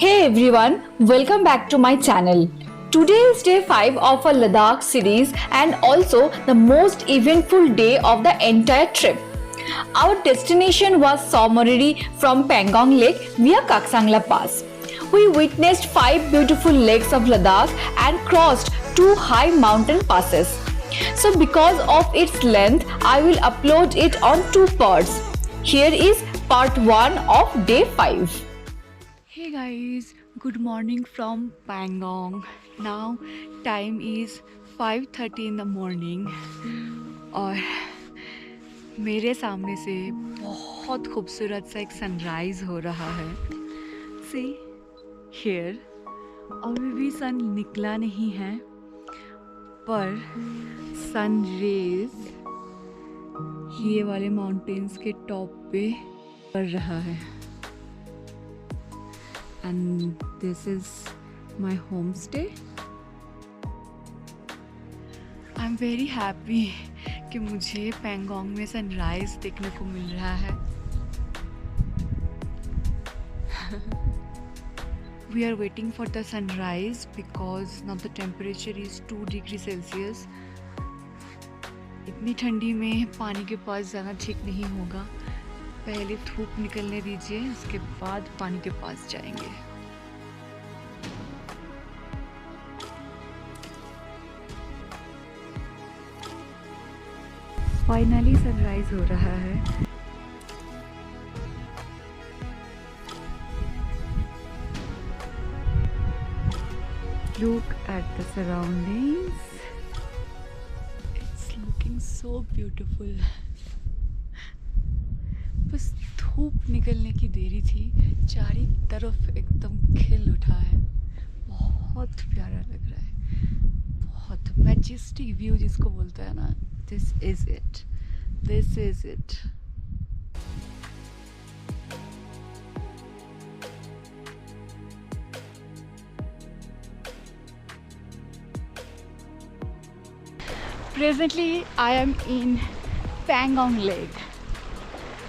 Hey everyone, welcome back to my channel. Today is day 5 of our Ladakh series and also the most eventful day of the entire trip. Our destination was Somoriri from Pangong Lake via Kaksangla Pass. We witnessed 5 beautiful lakes of Ladakh and crossed 2 high mountain passes. So because of its length, I will upload it on 2 parts. Here is part 1 of day 5. Hey guys, good morning from Pangong. Now time is 5:30 in the morning और मेरे सामने से बहुत खूबसूरत सा एक sunrise हो रहा है. See here, अभी भी सन निकला नहीं है पर सन रेज ये वाले माउंटेन्स के टॉप पे पड़ रहा है. And this is my homestay. I'm very happy कि मुझे पैंगोंग में सनराइज देखने को मिल रहा है. We are waiting for the sunrise because now the temperature is 2 degrees Celsius. इतनी ठंडी में पानी के पास जाना ठीक नहीं होगा. पहले धूप निकलने दीजिए, उसके बाद पानी के पास जाएंगे. फाइनली सनराइज हो रहा है. Look at the surroundings. It's looking so beautiful. बस धूप निकलने की देरी थी, चारों तरफ एकदम खिल उठा है. बहुत प्यारा लग रहा है, बहुत मैजेस्टिक व्यू जिसको बोलते हैं ना. This is it. This is it. Presently, I am in Pangong Lake.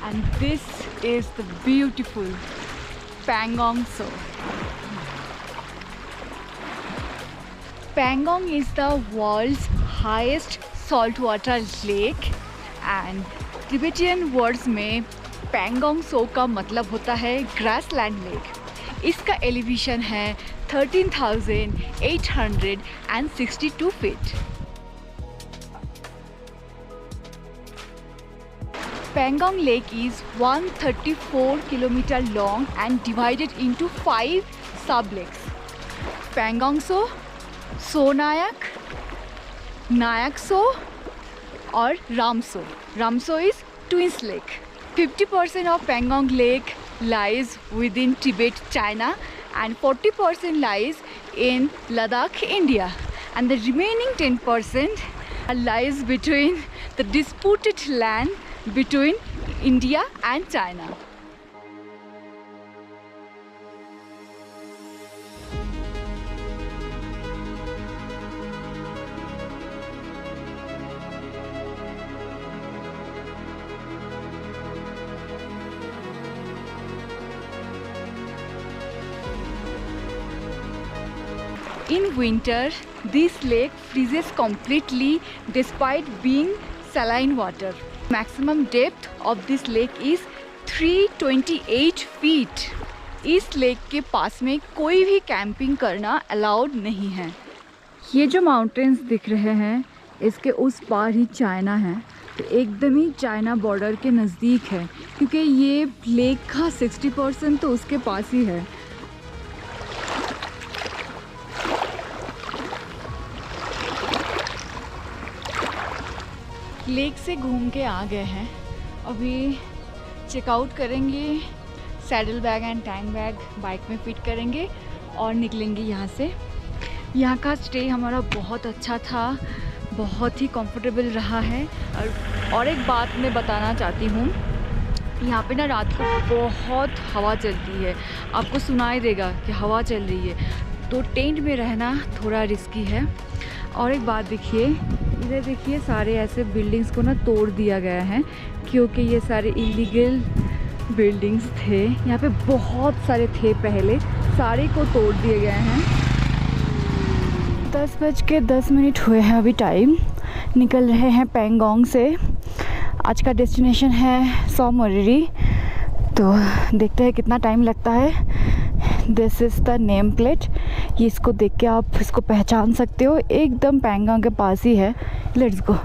And this is the beautiful Pangong Tso. Pangong is the world's highest saltwater lake and Tibetan words में Pangong Tso का मतलब होता है grassland lake. इसका elevation है 13,862 feet. Pangong Lake is 134 km long and divided into 5 sub-lakes. Pangong Tso, Tso Nayak, Nayak Tso और Ram Tso. Ram Tso is Twins Lake. 50% of Pangong Lake lies within Tibet, China and 40% lies in Ladakh, India. And the remaining 10% lies between the disputed land between India and China. In winter, this lake freezes completely despite being saline water. Maximum depth of this lake is 328 feet. इस lake के पास में कोई भी camping करना allowed नहीं है. ये जो माउंटेन्स दिख रहे हैं इसके उस पार ही चाइना है, तो एकदम ही चाइना बॉर्डर के नज़दीक है क्योंकि ये लेक का 60% तो उसके पास ही है. लेक से घूम के आ गए हैं. अभी चेकआउट करेंगे, saddle bag and tank bag bike में फिट करेंगे और निकलेंगे यहाँ से. यहाँ का स्टे हमारा बहुत अच्छा था, बहुत ही कंफर्टेबल रहा है. और एक बात मैं बताना चाहती हूँ, यहाँ पे ना रात को बहुत हवा चलती है, आपको सुनाई देगा कि हवा चल रही है, तो टेंट में रहना थोड़ा रिस्की है. और एक बात देखिए, इधर देखिए सारे ऐसे बिल्डिंग्स को ना तोड़ दिया गया है क्योंकि ये सारे इलीगल बिल्डिंग्स थे. यहाँ पे बहुत सारे थे पहले, सारे को तोड़ दिए गए हैं। 10:10 हुए हैं अभी टाइम। निकल रहे हैं पैंगोंग से। आज का डेस्टिनेशन है सो मोरिरी। तो देखते हैं कितना टाइम लगता है। This is the name plate. ये इसको देख के आप इसको पहचान सकते हो, एकदम पैंगोंग के पास ही है। Let's go.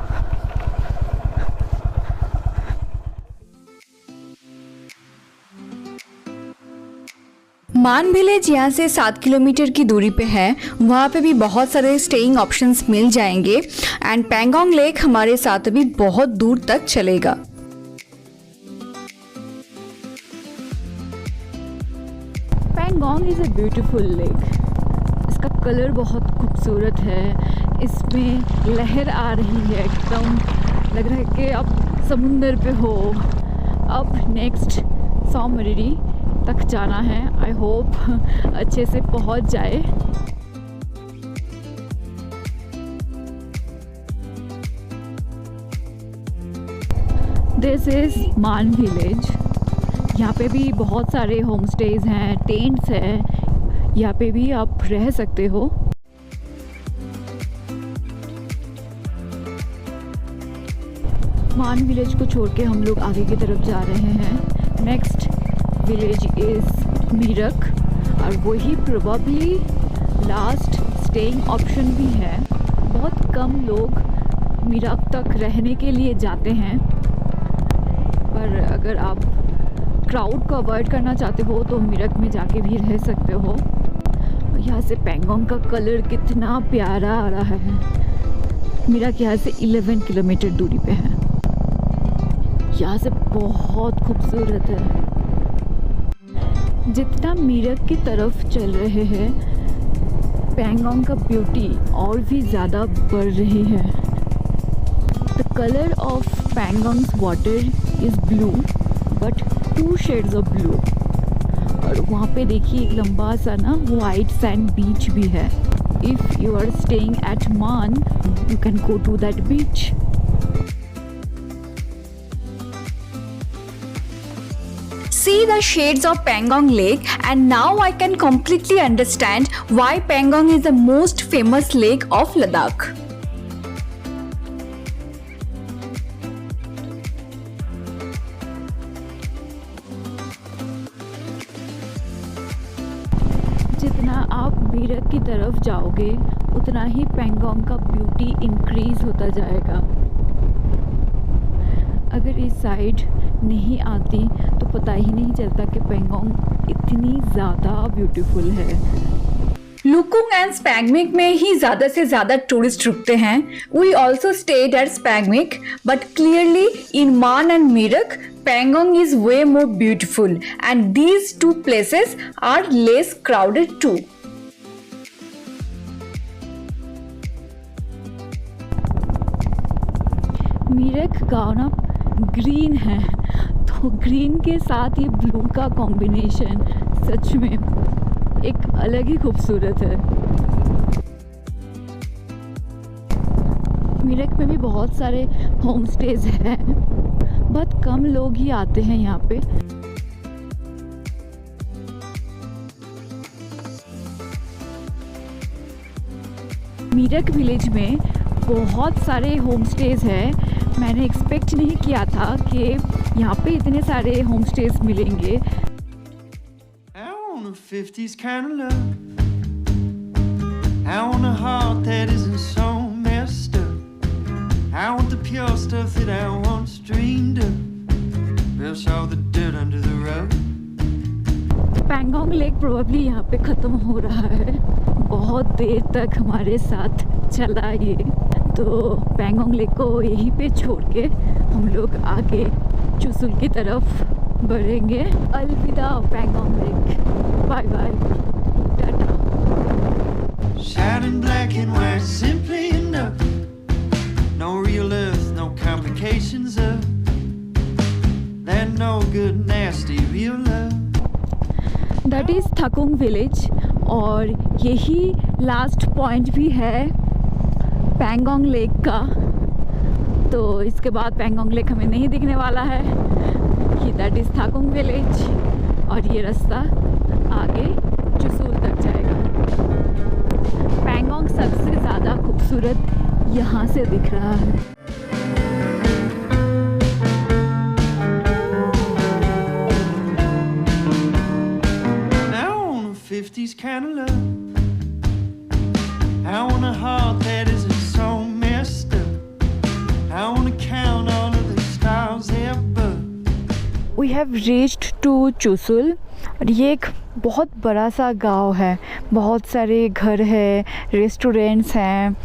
मान विलेज यहाँ से 7 किलोमीटर की दूरी पे है। वहाँ पे भी बहुत सारे स्टेइंग ऑप्शंस मिल जाएंगे एंड पैंगोंग लेक हमारे साथ अभी बहुत दूर तक चलेगा। Pangong is a beautiful lake. इसका कलर बहुत खूबसूरत है। इसमें लहर आ रही है, एकदम लग रहा है कि आप समुंदर पे हो। अब नेक्स्ट सो मोरिरी तक जाना है। आई होप अच्छे से पहुंच जाए। दिस इज़ मान विलेज। यहाँ पे भी बहुत सारे होम स्टेज हैं, टेंट्स हैं। यहाँ पे भी आप रह सकते हो। मान विलेज को छोड़ के हम लोग आगे की तरफ जा रहे हैं। नेक्स्ट विलेज इज़ मीरक और वही प्रोबेबली लास्ट स्टेइंग ऑप्शन भी है। बहुत कम लोग मीरक तक रहने के लिए जाते हैं, पर अगर आप क्राउड को अवॉइड करना चाहते हो तो मीरक में जाके भी रह सकते हो। यहाँ से पैंगोंग का कलर कितना प्यारा आ रहा है। मीरक यहाँ से 11 किलोमीटर दूरी पे है। यहाँ से बहुत खूबसूरत है। जितना मीरक की तरफ चल रहे हैं, पैंगोंग का ब्यूटी और भी ज़्यादा बढ़ रही है। The colour of Pangong's water is blue, but 2 shades of blue. और वहाँ पे देखिए एक लंबा सा ना वाइट सैंड बीच भी है। If you are staying at Man, you can go to that beach. See the shades of Pangong Lake, and now I can completely understand why Pangong is the most famous lake of Ladakh. जितना आप मीरक की तरफ जाओगे उतना ही पैंगोंग का beauty increase होता जाएगा। अगर इस साइड नहीं आती तो पता ही नहीं चलता कि पैंगोंग इतनी ज़्यादा ब्यूटीफुल है। लुकुंग एंड स्पैगमिक में ही ज़्यादा से ज़्यादा टूरिस्ट रुकते हैं। We also stayed at Spangmik, but clearly in Man and Merak Pangong is way more beautiful and these 2 places are less crowded too. Merak गाँव ना ग्रीन है, तो ग्रीन के साथ ये ब्लू का कॉम्बिनेशन सच में एक अलग ही खूबसूरत है। मीरक में भी बहुत सारे होम स्टेज हैं, बहुत कम लोग ही आते हैं यहाँ पे। मीरक विलेज में बहुत सारे होम स्टेज हैं। मैंने एक्सपेक्ट नहीं किया था कि यहाँ पे इतने सारे होम स्टेज मिलेंगे। I want a 50s kind of love. I want a heart that isn't so messed up. I want the pure stuff that I once dreamed of. Brush all the dirt under the rug. Pangong lake probably यहाँ पे ख़त्म हो रहा है। बहुत देर तक हमारे साथ चला ये, तो पैंगोंग लेक को यहीं पे छोड़ के हम लोग आगे चुसुल की तरफ बढ़ेंगे। अलविदा Pangong lake, bye bye, tata. Shining black and white, simply enough. No real earth, no complications of that no good nasty real love. That is Thakung village, और यही लास्ट पॉइंट भी है पैंगोंग लेक का। तो इसके बाद पैंगोंग लेक हमें नहीं दिखने वाला है कि दैट इज़ थकुंग विलेज, और ये रास्ता आगे चुसूल तक जाएगा। पैंगोंग सबसे ज़्यादा खूबसूरत यहाँ से दिख रहा है। I want a 50s kind of love. I want a heart that isn't so messed up. I want to count all of the stars above. We have reached to Chushul और ये एक बहुत बड़ा सा गांव है, बहुत सारे घर हैं, रेस्टोरेंट्स हैं।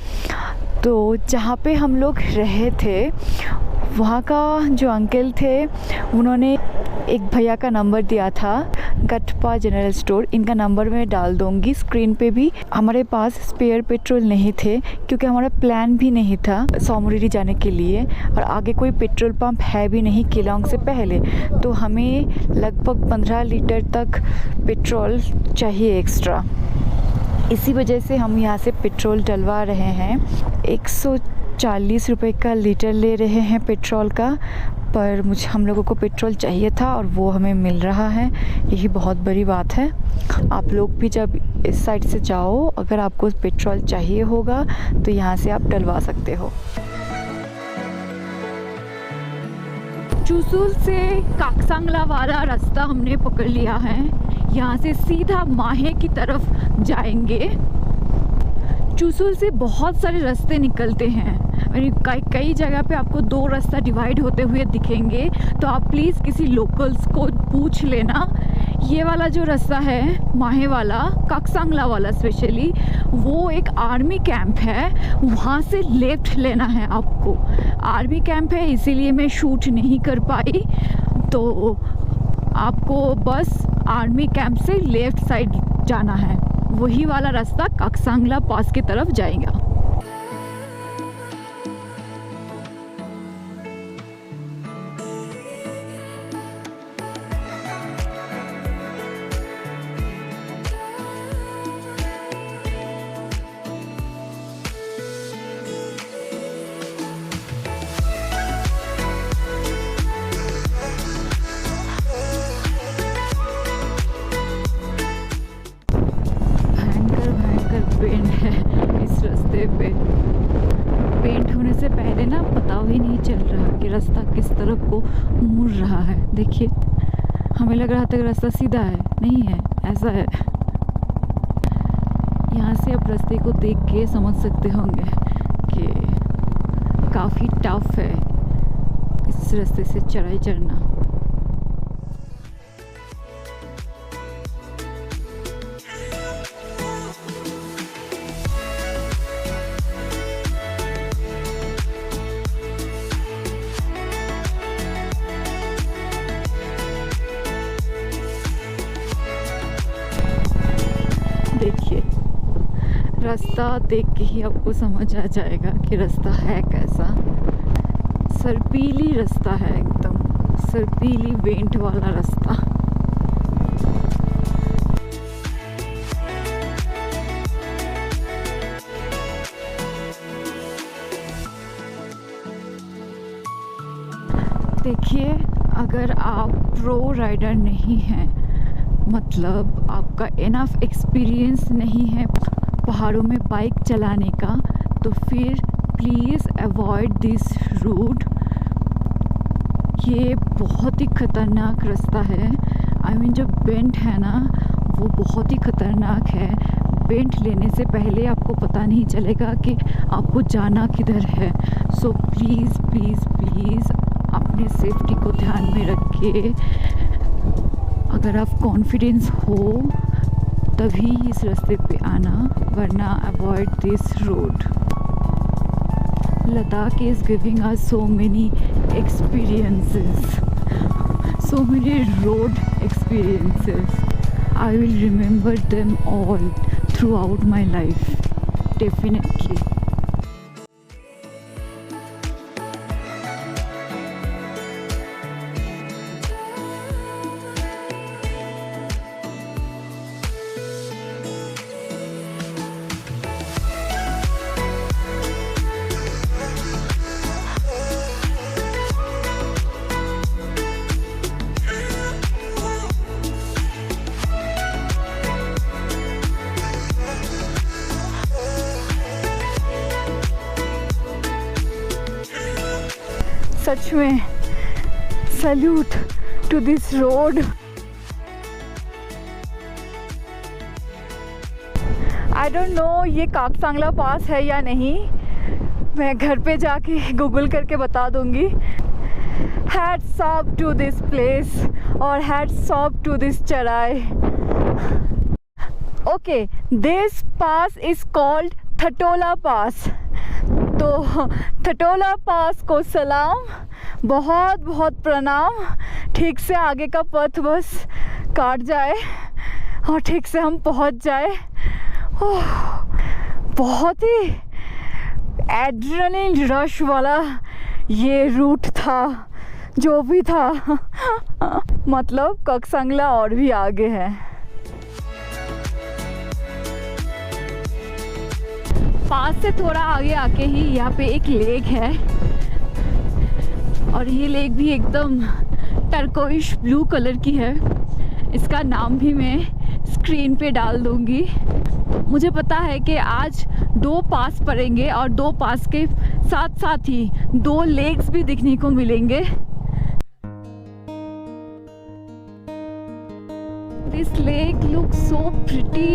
तो जहाँ पे हम लोग रहे थे वहाँ का जो अंकल थे उन्होंने एक भैया का नंबर दिया था, गटपा जनरल स्टोर। इनका नंबर मैं डाल दूँगी स्क्रीन पे भी। हमारे पास स्पेयर पेट्रोल नहीं थे क्योंकि हमारा प्लान भी नहीं था सोमोरिरी जाने के लिए और आगे कोई पेट्रोल पंप है भी नहीं केलोंग से पहले। तो हमें लगभग 15 लीटर तक पेट्रोल चाहिए एक्स्ट्रा। इसी वजह से हम यहाँ से पेट्रोल डलवा रहे हैं। 140 रुपए का लीटर ले रहे हैं पेट्रोल का, पर हम लोगों को पेट्रोल चाहिए था और वो हमें मिल रहा है, यही बहुत बड़ी बात है। आप लोग भी जब इस साइड से जाओ, अगर आपको पेट्रोल चाहिए होगा तो यहाँ से आप डलवा सकते हो। चुसूल से काकसांगला वाला रास्ता हमने पकड़ लिया है। यहाँ से सीधा माहे की तरफ जाएंगे। चुसूल से बहुत सारे रास्ते निकलते हैं, कई जगह पे आपको 2 रास्ता डिवाइड होते हुए दिखेंगे, तो आप प्लीज़ किसी लोकल्स को पूछ लेना। ये वाला जो रास्ता है माहे वाला, काकसांगला वाला स्पेशली, वो एक आर्मी कैंप है, वहाँ से लेफ्ट लेना है आपको। आर्मी कैंप है इसीलिए मैं शूट नहीं कर पाई, तो आपको बस आर्मी कैंप से लेफ्ट साइड जाना है। वही वाला रास्ता काकसांगला पास की तरफ जाएगा। पेंट है इस रास्ते पे। पेंट होने से पहले ना पता भी नहीं चल रहा कि रास्ता किस तरफ को मुड़ रहा है। देखिए, हमें लग रहा था कि रास्ता सीधा है, नहीं है, ऐसा है। यहाँ से आप रास्ते को देख के समझ सकते होंगे कि काफ़ी टफ है इस रास्ते से चढ़ाई चढ़ना। देखिए, रास्ता देख के ही आपको समझ आ जाएगा कि रास्ता है कैसा। सर्पीली रास्ता है, एकदम सर्पीली वेंट वाला रास्ता। देखिए, अगर आप प्रो राइडर नहीं हैं, मतलब आपका इनफ एक्सपीरियंस नहीं है पहाड़ों में बाइक चलाने का, तो फिर प्लीज़ अवॉइड दिस रूट। ये बहुत ही ख़तरनाक रास्ता है। आई मीन जो बेंट है ना, वो बहुत ही ख़तरनाक है। बेंट लेने से पहले आपको पता नहीं चलेगा कि आपको जाना किधर है। सो प्लीज़ प्लीज़ प्लीज़ अपने सेफ्टी को ध्यान में रखिए। अगर आप कॉन्फिडेंस हो तभी इस रास्ते पे आना, वरना avoid this road. Ladakh is giving us so many experiences, so many road experiences. I will remember them all throughout my life, definitely. सच में salute to this road. I don't know ये काकसांगला पास है या नहीं, मैं घर पे जाके गूगल करके बता दूंगी। Hats off to this place और हैट्स ऑफ टू दिस चढ़ाई। Okay, this pass is called Thatola pass. तो थटोला पास को सलाम, बहुत बहुत प्रणाम। ठीक से आगे का पथ बस काट जाए और ठीक से हम पहुंच जाए। बहुत ही एड्रेनलिन रश वाला ये रूट था, जो भी था। मतलब काकसांगला और भी आगे है। पास से थोड़ा आगे आके ही यहाँ पे एक लेक है और ये लेक भी एकदम टर्कोइश ब्लू कलर की है। इसका नाम भी मैं स्क्रीन पे डाल दूंगी। मुझे पता है कि आज 2 पास पड़ेंगे और 2 पास के साथ साथ ही 2 लेक्स भी दिखने को मिलेंगे। This lake looks so pretty.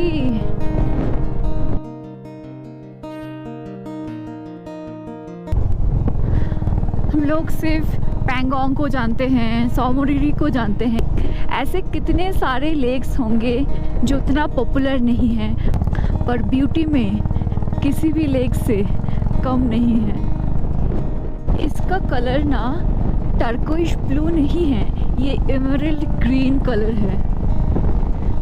हम लोग सिर्फ पैंगोंग को जानते हैं, सोमोरिरी को जानते हैं। ऐसे कितने सारे लेक्स होंगे जो उतना पॉपुलर नहीं हैं, पर ब्यूटी में किसी भी लेक से कम नहीं है। इसका कलर ना टर्कोइश ब्लू नहीं है, ये एमरल्ड ग्रीन कलर है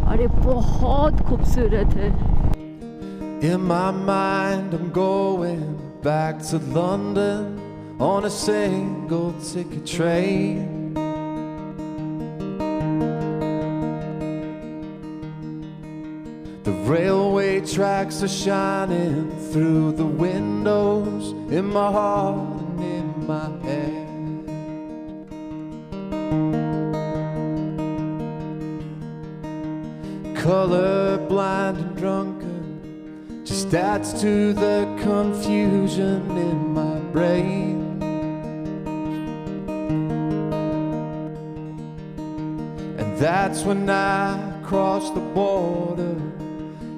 और ये बहुत खूबसूरत है। In my mind I'm going back to London on a single ticket train. The railway tracks are shining through the windows in my heart and in my head. Color blind and drunken just adds to the confusion in my brain. And that's when I cross the border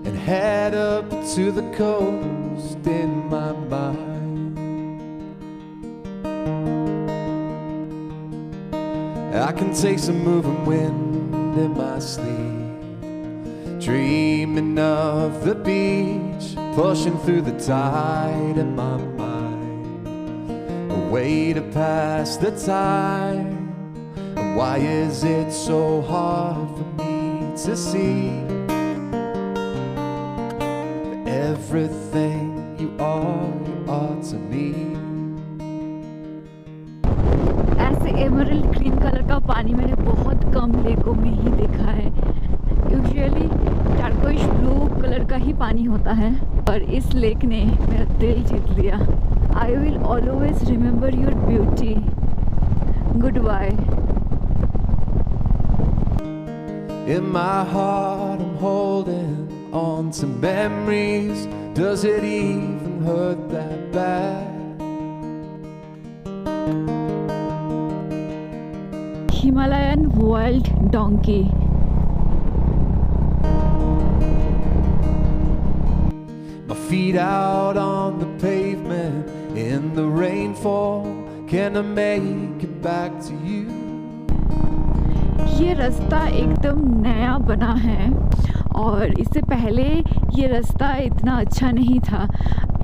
and head up to the coast in my mind. I can taste the moving wind in my sleep, dreaming of the beach, pushing through the tide in my mind, a way to pass the time. And why is it so hard for me to see everything you are to me? ऐसे emerald green colour का पानी मैंने बहुत कम लेकों में ही देखा है। Usually turquoise blue colour का ही पानी होता है, पर इस लेक ने मेरा दिल जीत लिया। I will always remember your beauty. Goodbye. In my heart I'm holding on to memories. Does it even hurt that bad? Himalayan wild donkey. My feet out on the pavement in the rainfall. Can I make it back to you? ये रास्ता एकदम नया बना है और इससे पहले ये रास्ता इतना अच्छा नहीं था।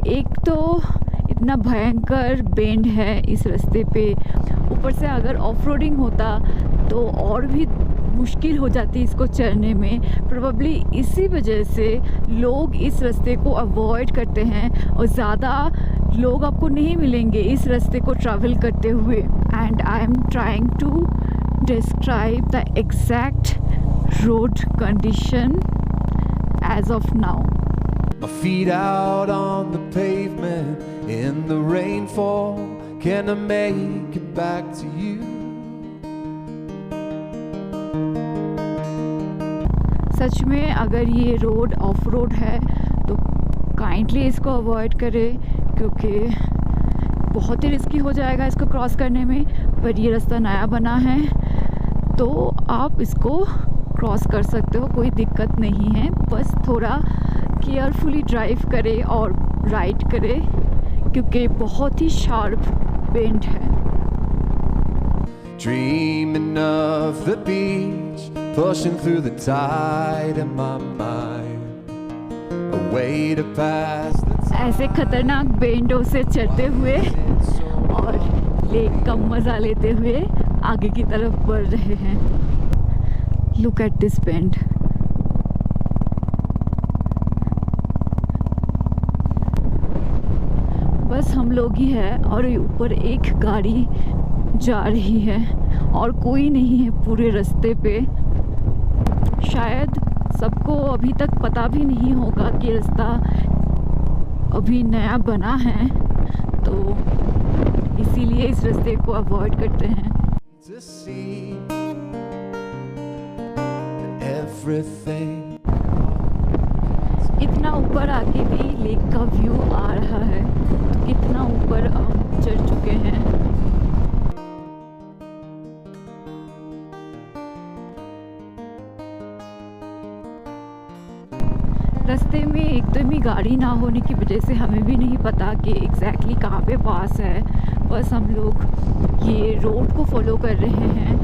एक तो इतना भयंकर बेंड है इस रास्ते पे, ऊपर से अगर ऑफ रोडिंग होता तो और भी मुश्किल हो जाती इसको चढ़ने में। प्रोबेबली इसी वजह से लोग इस रास्ते को अवॉइड करते हैं और ज़्यादा लोग आपको नहीं मिलेंगे इस रास्ते को ट्रैवल करते हुए। And I am trying to describe the exact road condition as of now. My feet out on the pavement in the rainfall. Can I make it back to you? सच में अगर ये रोड ऑफ रोड है तो kindly इसको avoid करें, क्योंकि बहुत ही risky हो जाएगा इसको क्रॉस करने में, पर ये रास्ता नया बना है तो आप इसको क्रॉस कर सकते हो, कोई दिक्कत नहीं है। बस थोड़ा केयरफुली ड्राइव करें और राइड करें क्योंकि बहुत ही शार्प बेंड है। Dreaming of the beach, pushing through the tide in my mind, a way to pass the time. ऐसे खतरनाक बेंडों से चढ़ते हुए और लेक का मज़ा लेते हुए आगे की तरफ बढ़ रहे हैं। Look at this bend. बस हम लोग ही है और ऊपर एक गाड़ी जा रही है और कोई नहीं है पूरे रास्ते पे। शायद सबको अभी तक पता भी नहीं होगा कि रास्ता अभी नया बना है, तो इसीलिए इस रास्ते को अवॉइड करते हैं। To see everything. इतना ऊपर आके भी लेक का व्यू आ रहा है, तो कितना ऊपर हम चढ़ चुके हैं। रास्ते में एकदम ही गाड़ी ना होने की वजह से हमें भी नहीं पता कि एग्जैक्टली कहाँ पे पास है। बस हम लोग ये रोड को फॉलो कर रहे हैं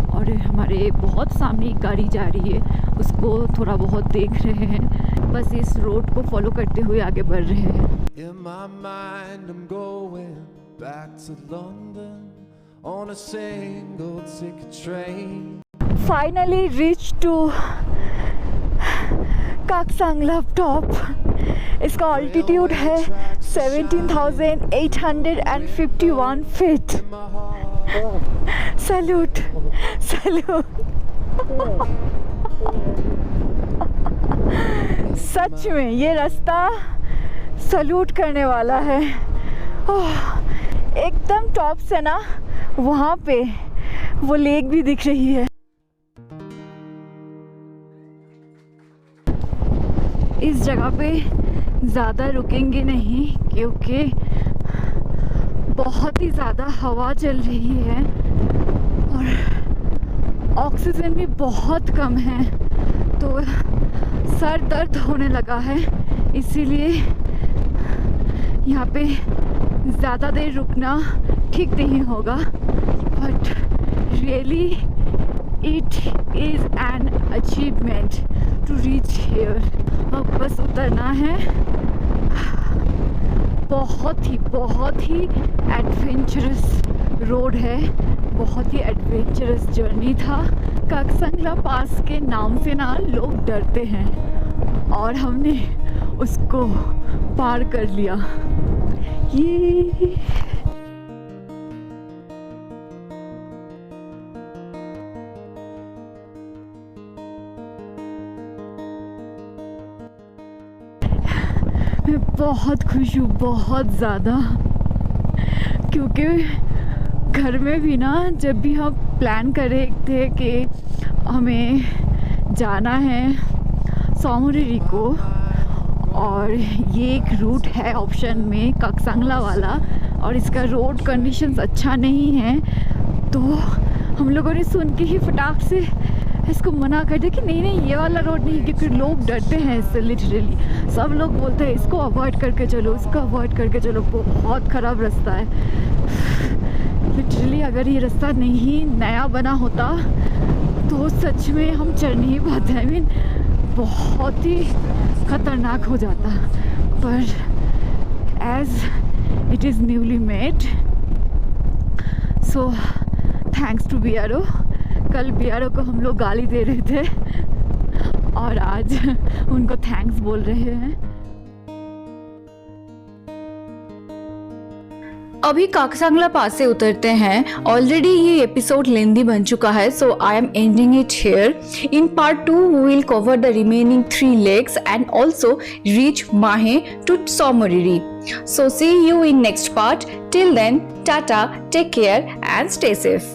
और हमारे बहुत सामने एक गाड़ी जा रही है, उसको थोड़ा बहुत देख रहे हैं। बस इस रोड को फॉलो करते हुए आगे बढ़ रहे हैं। In my mind, I'm going back to London on a single ticket train. Finally reached to Kaksangla top. इसका ऑल्टीट्यूड है 17,851 फीट। Salute salute. सच में ये रास्ता सैल्यूट करने वाला है। एकदम टॉप से ना वहाँ पे वो लेक भी दिख रही है। इस जगह पे ज़्यादा रुकेंगे नहीं क्योंकि बहुत ही ज़्यादा हवा चल रही है और ऑक्सीजन भी बहुत कम है, तो सर दर्द होने लगा है। इसीलिए यहाँ पे ज़्यादा देर रुकना ठीक नहीं होगा। But really it is an achievement to reach here. अब बस उतरना है। बहुत ही एडवेंचरस रोड है, बहुत ही एडवेंचरस जर्नी था। काकसांगला पास के नाम से ना लोग डरते हैं और हमने उसको पार कर लिया। ये मैं बहुत खुश हूँ, बहुत ज़्यादा, क्योंकि घर में भी ना जब भी हम प्लान कर रहे थे कि हमें जाना है सोमोरिरी को और ये एक रूट है ऑप्शन में काकसांगला वाला और इसका रोड कंडीशंस अच्छा नहीं है, तो हम लोगों ने सुन के ही फटाक से इसको मना कर दिया कि नहीं ये वाला रोड नहीं, क्योंकि लोग डरते हैं इससे। लिटरली सब लोग बोलते हैं इसको अवॉइड करके चलो, इसको अवॉइड करके चलो, बहुत ख़राब रास्ता है। लिटरली अगर ये रास्ता नहीं नया बना होता तो सच में हम चढ़ नहीं पाते। आई मीन बहुत ही ख़तरनाक हो जाता, पर as it is newly made, so thanks to BRO। कल BRO को हम लोग गाली दे रहे थे और आज उनको थैंक्स बोल रहे हैं। अभी काकसांगला पास से उतरते हैं। ऑलरेडी ये एपिसोड लेंदी बन चुका है, so I am ending it here. In part 2 we will cover the remaining 3 lakes and also reach Mahe to Somoriri. So see you in next part. Till then, tata, take care and stay safe.